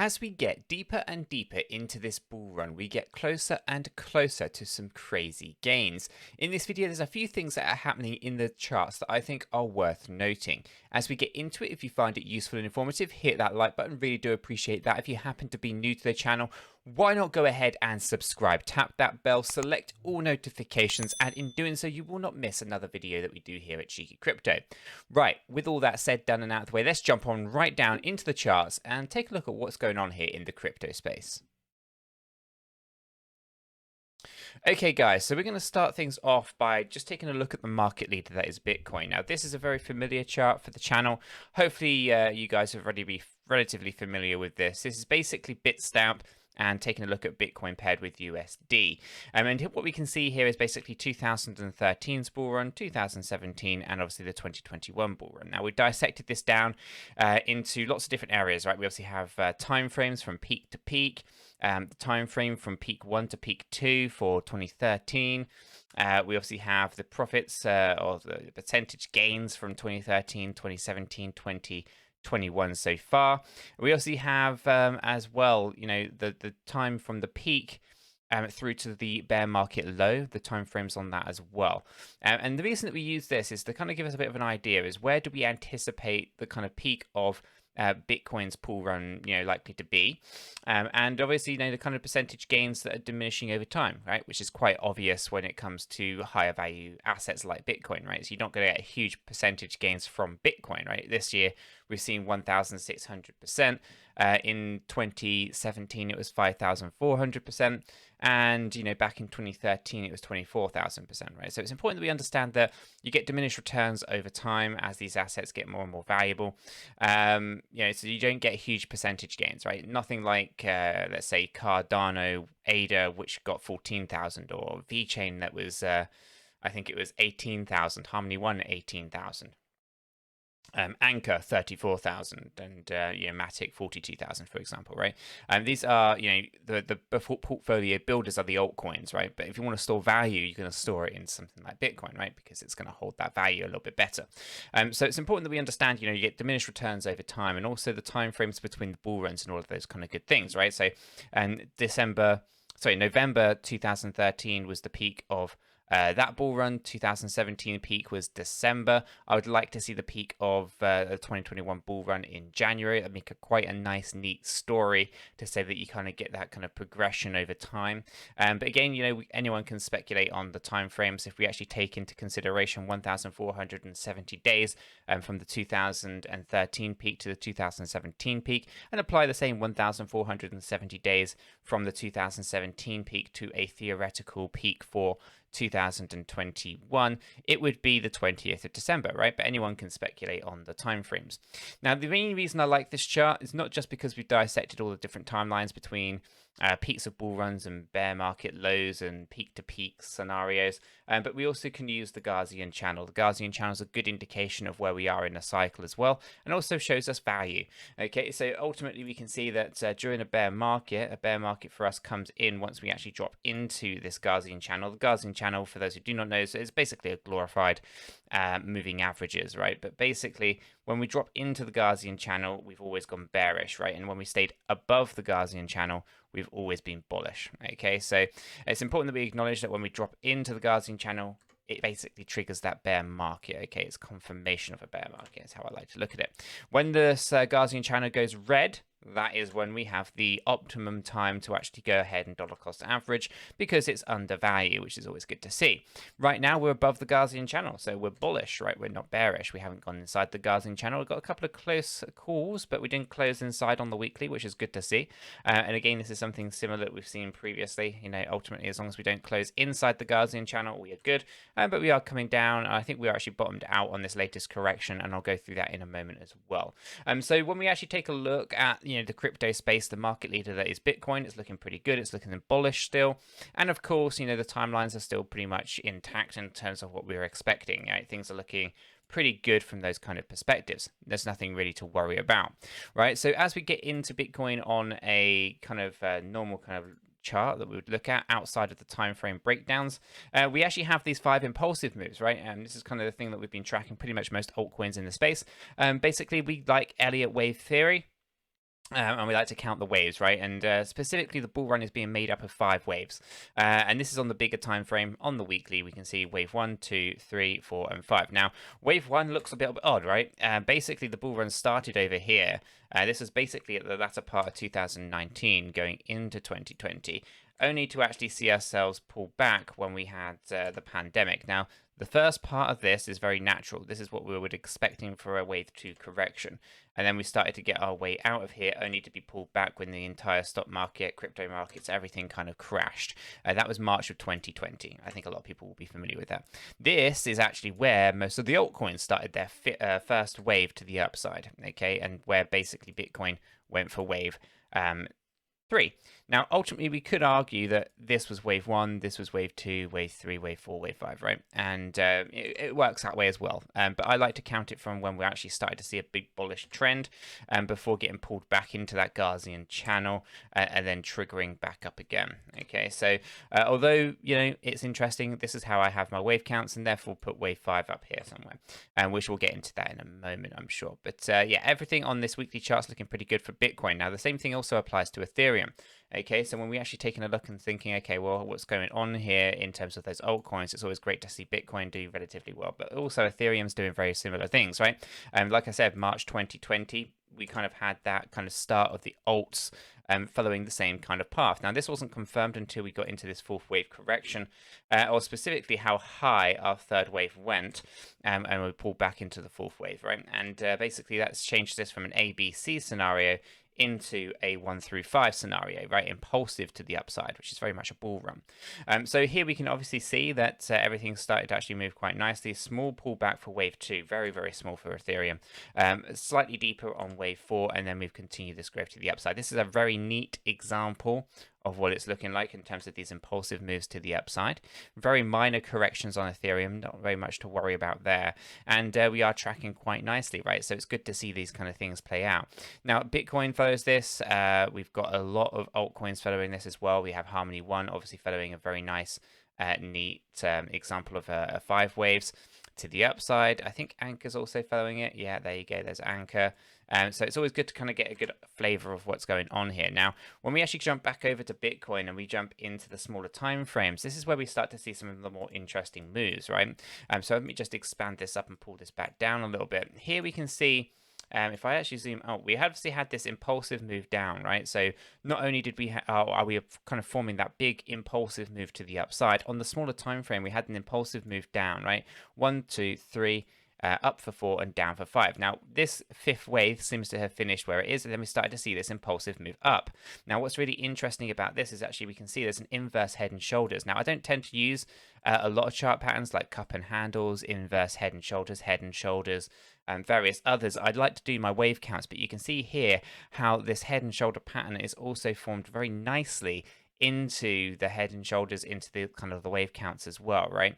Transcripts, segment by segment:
As we get deeper and deeper into this bull run, we get closer and closer to some crazy gains. In this video, there's a few things that are happening in the charts that I think are worth noting. As we get into it, if you find it useful and informative, hit that like button. Really do appreciate that. If you happen to be new to the channel, why not go ahead and subscribe? Tap that bell, select all notifications, and in doing so, you will not miss another video that we do here at 𝗕𝗘𝗪𝗀. Right, with all that said, done and out of the way, let's jump on right down into the charts and take a look at what's going on here in the crypto space. Okay guys, so we're going to start things off by just taking a look at the market leader that is Bitcoin. Now this is a very familiar chart for the channel. Hopefully you guys have already be relatively familiar with this. This is basically Bitstamp and taking a look at Bitcoin paired with USD. And what we can see here is basically 2013's bull run, 2017, and obviously the 2021 bull run. Now we dissected this down into lots of different areas, right? We obviously have time frames from peak to peak, the time frame from peak 1 to peak 2 for 2013. We obviously have the profits or the percentage gains from 2013, 2017, 2021 so far. We also have as well, you know, the time from the peak through to the bear market low, the time frames on that as well. And the reason that we use this is to kind of give us a bit of an idea is where do we anticipate the kind of peak of Bitcoin's bull run, you know, likely to be, and obviously, you know, the kind of percentage gains that are diminishing over time, right? Which is quite obvious when it comes to higher value assets like Bitcoin, right? So you're not going to get huge percentage gains from Bitcoin, right? This year we've seen 1,600%. In 2017 it was 5,400%, and you know, back in 2013 it was 24,000%, right? So it's important that we understand that you get diminished returns over time as these assets get more and more valuable. You know, so you don't get huge percentage gains, right? Nothing like let's say Cardano, ADA, which got 14,000, or VeChain that was I think it was 18,000, Harmony One 18,000. Anchor 34,000, and you know, Matic 42,000, for example, right? These are, you know, the portfolio builders are the altcoins, right? But if you want to store value, you're going to store it in something like Bitcoin, right? Because it's going to hold that value a little bit better. So it's important that we understand, you know, you get diminished returns over time, and also the time frames between the bull runs and all of those kind of good things, right? So, November 2013 was the peak of that bull run. 2017 peak was December. I would like to see the peak of the 2021 bull run in January. That'd make quite a nice, neat story to say that you kind of get that kind of progression over time. But again, you know, anyone can speculate on the time frames. If we actually take into consideration 1,470 days from the 2013 peak to the 2017 peak, and apply the same 1,470 days from the 2017 peak to a theoretical peak for 2021, it would be the 20th of December, right? But anyone can speculate on the time frames. Now, the main reason I like this chart is not just because we've dissected all the different timelines between peaks of bull runs and bear market lows and peak-to-peak scenarios, but we also can use the Gaussian channel. The Gaussian channel is a good indication of where we are in the cycle as well, and also shows us value. Okay, so ultimately we can see that during a bear market for us comes in once we actually drop into this Gaussian channel. The Gaussian channel, for those who do not know, is basically a glorified moving averages, right? But basically, when we drop into the Gaussian channel, we've always gone bearish, right? And when we stayed above the Gaussian channel, we've always been bullish. Okay, so it's important that we acknowledge that when we drop into the Gaussian channel, it basically triggers that bear market. Okay, it's confirmation of a bear market is how I like to look at it. When this Gaussian channel goes red, that is when we have the optimum time to actually go ahead and dollar cost average, because it's undervalued, which is always good to see. Right now we're above the Gaussian channel, so we're bullish, right? We're not bearish. We haven't gone inside the Gaussian channel. We've got a couple of close calls, but we didn't close inside on the weekly, which is good to see. And again, this is something similar that we've seen previously. You know, ultimately, as long as we don't close inside the Gaussian channel, we are good. But we are coming down. I think we are actually bottomed out on this latest correction, and I'll go through that in a moment as well. So when we actually take a look at, you know, the crypto space, the market leader that is Bitcoin, it's looking pretty good. It's looking bullish still, and of course, you know, the timelines are still pretty much intact in terms of what we were expecting. Right? Things are looking pretty good from those kind of perspectives. There's nothing really to worry about, right? So as we get into Bitcoin on a kind of normal kind of chart that we would look at outside of the time frame breakdowns, we actually have these 5 impulsive moves, right? And this is kind of the thing that we've been tracking pretty much most altcoins in the space. Basically, we like Elliott wave theory. And we like to count the waves, right? And specifically, the bull run is being made up of 5 waves. And this is on the bigger time frame. On the weekly, we can see wave 1, 2, 3, 4, and 5. Now, wave 1 looks a bit odd, right? Basically, the bull run started over here. This is basically at the latter part of 2019 going into 2020, only to actually see ourselves pull back when we had the pandemic. Now, the first part of this is very natural. This is what we would expecting for a wave 2 correction. And then we started to get our way out of here, only to be pulled back when the entire stock market, crypto markets, everything kind of crashed. That was March of 2020. I think a lot of people will be familiar with that. This is actually where most of the altcoins started their first wave to the upside, okay? And where basically Bitcoin went for wave 3. Now, ultimately, we could argue that this was wave 1, this was wave 2, wave 3, wave 4, wave 5, right? And it works that way as well. But I like to count it from when we actually started to see a big bullish trend before getting pulled back into that Gaussian channel and then triggering back up again. Okay, so although, you know, it's interesting, this is how I have my wave counts, and therefore put wave 5 up here somewhere, which we'll get into that in a moment, I'm sure. But yeah, everything on this weekly chart's looking pretty good for Bitcoin. Now, the same thing also applies to Ethereum. Okay, so when we actually taking a look and thinking, okay, well, what's going on here in terms of those altcoins, it's always great to see Bitcoin do relatively well, but also Ethereum's doing very similar things, right? And like I said, March 2020, we kind of had that kind of start of the alts following the same kind of path. Now, this wasn't confirmed until we got into this 4th wave correction, or specifically how high our 3rd wave went, and we pulled back into the 4th wave, right? And basically, that's changed this from an ABC scenario into a 1 through 5 scenario, right? Impulsive to the upside, which is very much a bull run. So here we can obviously see that everything started to actually move quite nicely. Small pullback for wave 2, very, very small for Ethereum. Slightly deeper on wave 4, and then we've continued this growth to the upside. This is a very neat example of what it's looking like in terms of these impulsive moves to the upside. Very minor corrections on Ethereum, not very much to worry about there. And we are tracking quite nicely, right? So it's good to see these kind of things play out. Now, Bitcoin follows this. We've got a lot of altcoins following this as well. We have Harmony One, obviously following a very nice, neat example of 5 waves to the upside. I think Anchor's also following it. Yeah, there you go. There's Anchor. So it's always good to kind of get a good flavor of what's going on here. Now, when we actually jump back over to Bitcoin and we jump into the smaller time frames, this is where we start to see some of the more interesting moves, right? So let me just expand this up and pull this back down a little bit. Here we can see, if I actually zoom out, we obviously had this impulsive move down, right? So not only did we are we kind of forming that big impulsive move to the upside, on the smaller time frame, we had an impulsive move down, right? 1, 2, 3. Up for 4 and down for 5. Now, this 5th wave seems to have finished where it is, and then we started to see this impulsive move up. Now, what's really interesting about this is actually we can see there's an inverse head and shoulders. Now, I don't tend to use a lot of chart patterns like cup and handles, inverse head and shoulders, and various others. I'd like to do my wave counts, but you can see here how this head and shoulder pattern is also formed very nicely into the head and shoulders, into the kind of the wave counts as well, right?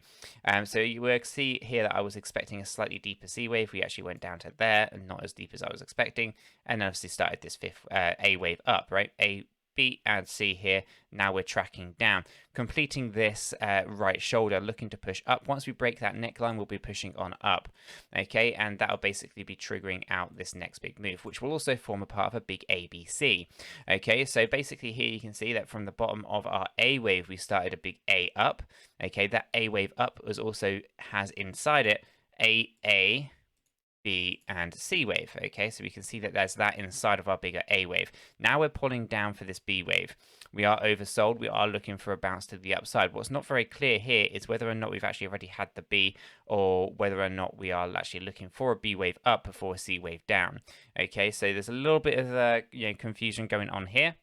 So you will see here that I was expecting a slightly deeper C wave. We actually went down to there and not as deep as I was expecting, and obviously started this 5th A wave up, right? A, B, and C here. Now we're tracking down, completing this right shoulder, looking to push up. Once we break that neckline, we'll be pushing on up, okay? And that'll basically be triggering out this next big move, which will also form a part of a big ABC, okay? So basically here you can see that from the bottom of our A wave, we started a big A up, okay? That A wave up has inside it A, B, and C wave, okay? So we can see that there's that inside of our bigger A wave. Now we're pulling down for this B wave. We are oversold. We are looking for a bounce to the upside. What's not very clear here is whether or not we've actually already had the B, or whether or not we are actually looking for a B wave up before a C wave down, okay? So there's a little bit of confusion going on here,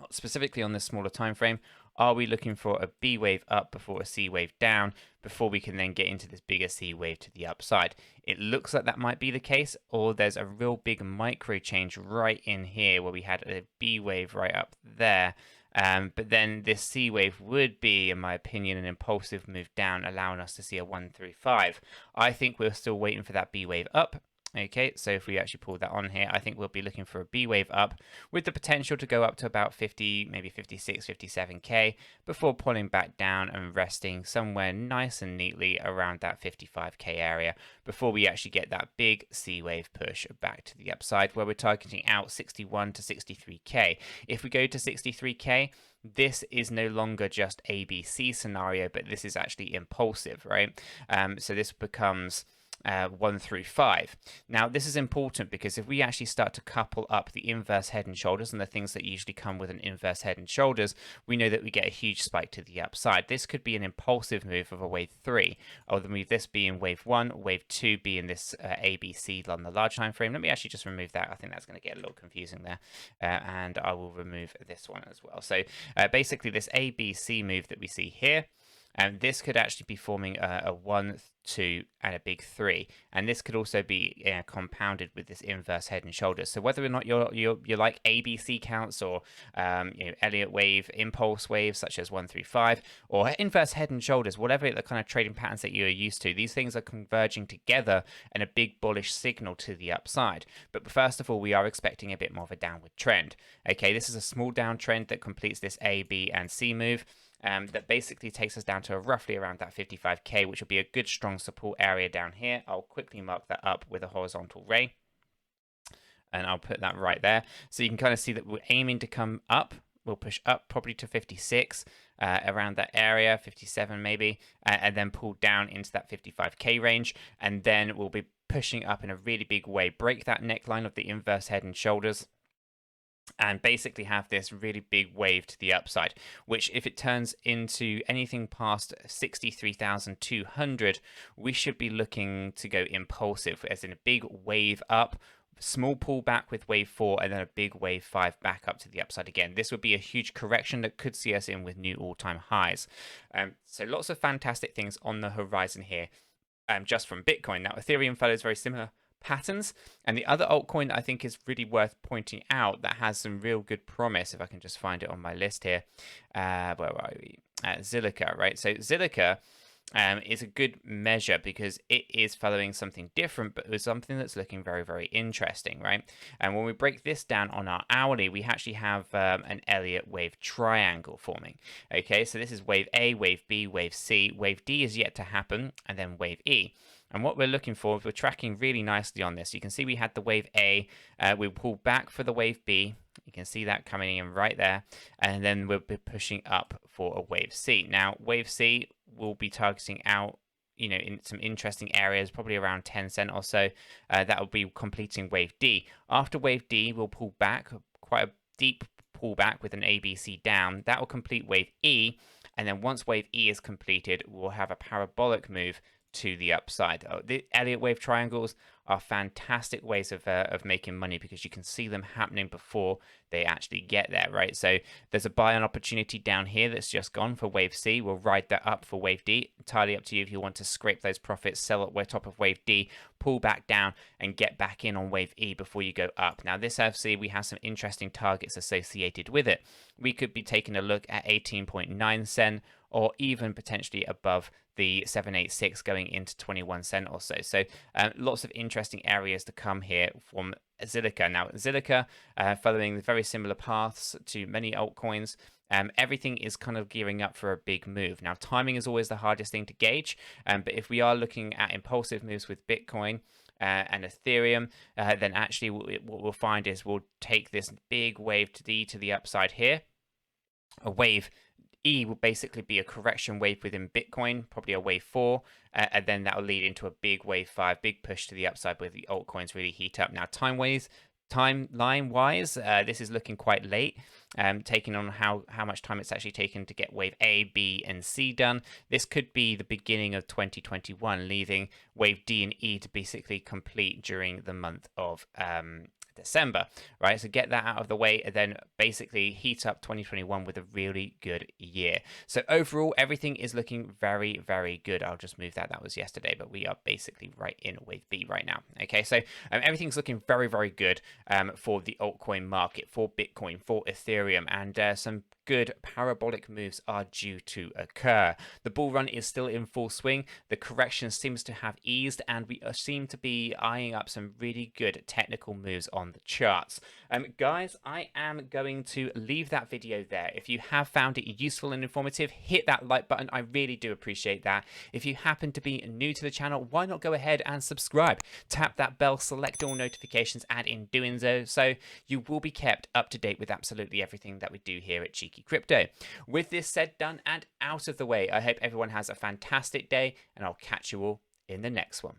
specifically on this smaller time frame. Are we looking for a B wave up before a C wave down, before we can then get into this bigger C wave to the upside? It looks like that might be the case, or there's a real big micro change right in here where we had a B wave right up there. But then this C wave would be, in my opinion, an impulsive move down, allowing us to see a 1 through 5. I think we're still waiting for that B wave up. Okay, so if we actually pull that on here, I think we'll be looking for a B wave up with the potential to go up to about 50, maybe 56, 57K before pulling back down and resting somewhere nice and neatly around that 55K area before we actually get that big C wave push back to the upside where we're targeting out 61 to 63K. If we go to 63K, this is no longer just ABC scenario, but this is actually impulsive, right? So this becomes 1 through 5. Now, this is important because if we actually start to couple up the inverse head and shoulders and the things that usually come with an inverse head and shoulders, we know that we get a huge spike to the upside. This could be an impulsive move of a wave 3, or the move this being wave 1, wave 2 being this ABC on the large time frame. Let me actually just remove that. I think that's going to get a little confusing there, and I will remove this one as well. So basically, this ABC move that we see here, and this could actually be forming a 1, 2, and a big 3. And this could also be compounded with this inverse head and shoulders. So whether or not you like ABC counts or Elliott wave, impulse waves such as 1 through 5, or inverse head and shoulders, whatever the kind of trading patterns that you're used to, these things are converging together in a big bullish signal to the upside. But first of all, we are expecting a bit more of a downward trend. Okay, this is a small downtrend that completes this A, B, and C move. That basically takes us down to roughly around that 55K, which will be a good strong support area down here. I'll quickly mark that up with a horizontal ray, and I'll put that right there. So you can kind of see that we're aiming to come up. We'll push up probably to 56, around that area, 57 maybe, and then pull down into that 55K range, and then we'll be pushing up in a really big way, break that neckline of the inverse head and shoulders, and basically have this really big wave to the upside, which if it turns into anything past 63,200, we should be looking to go impulsive, as in a big wave up, small pullback with wave 4, and then a big wave 5 back up to the upside again. This would be a huge correction that could see us in with new all-time highs. So lots of fantastic things on the horizon here, just from Bitcoin. Now, Ethereum follows very similar patterns, and the other altcoin that I think is really worth pointing out that has some real good promise, if I can just find it on my list here, where are we? 𝗕𝗘𝗪𝗔𝗥𝗘, right? So 𝗕𝗘𝗪𝗔𝗥𝗘 is a good measure because it is following something different, but it's something that's looking very, very interesting, right? And when we break this down on our hourly, we actually have an Elliott wave triangle forming. Okay, so this is wave A, wave B, wave C, wave D is yet to happen, and then wave E. And what we're looking for, we're tracking really nicely on this. You can see we had the wave A, we pulled back for the wave B. You can see that coming in right there. And then we'll be pushing up for a wave C. Now, wave C will be targeting out, in some interesting areas, probably around 10 cent or so. That will be completing wave D. After wave D, we'll pull back, quite a deep pullback with an ABC down. That will complete wave E. And then once wave E is completed, we'll have a parabolic move to the upside. The Elliott wave triangles are fantastic ways of making money because you can see them happening before they actually get there, right? So there's a buy-on opportunity down here that's just gone for wave C. We'll ride that up for wave D. Entirely up to you if you want to scrape those profits, sell at top of wave D, pull back down, and get back in on wave E before you go up. Now, this FC, we have some interesting targets associated with it. We could be taking a look at 18.9 cent, or even potentially above the 786 going into 21 cent or so. So lots of interesting areas to come here from 𝗕𝗘𝗪𝗔𝗥𝗘. Now, 𝗕𝗘𝗪𝗔𝗥𝗘, following the very similar paths to many altcoins, everything is kind of gearing up for a big move. Now, timing is always the hardest thing to gauge, but if we are looking at impulsive moves with Bitcoin and Ethereum, then actually what we'll find is we'll take this big wave to the upside here. A wave E will basically be a correction wave within Bitcoin, probably a wave 4, and then that will lead into a big wave 5, big push to the upside where the altcoins really heat up. Now, timeline-wise, this is looking quite late, taking on how much time it's actually taken to get wave A, B, and C done. This could be the beginning of 2021, leaving wave D and E to basically complete during the month of December, right? So get that out of the way and then basically heat up 2021 with a really good year. So overall, everything is looking very, very good. I'll just move that. That was yesterday, but we are basically right in wave B right now. Okay, so everything's looking very, very good for the altcoin market, for Bitcoin, for Ethereum, and some good parabolic moves are due to occur. The bull run is still in full swing. The correction seems to have eased, and we seem to be eyeing up some really good technical moves on the charts. Guys, I am going to leave that video there. If you have found it useful and informative, hit that like button. I really do appreciate that. If you happen to be new to the channel, why not go ahead and subscribe? Tap that bell, select all notifications, and in doing so you will be kept up to date with absolutely everything that we do here at Cheeky Crypto. With this said, done, and out of the way, I hope everyone has a fantastic day, and I'll catch you all in the next one.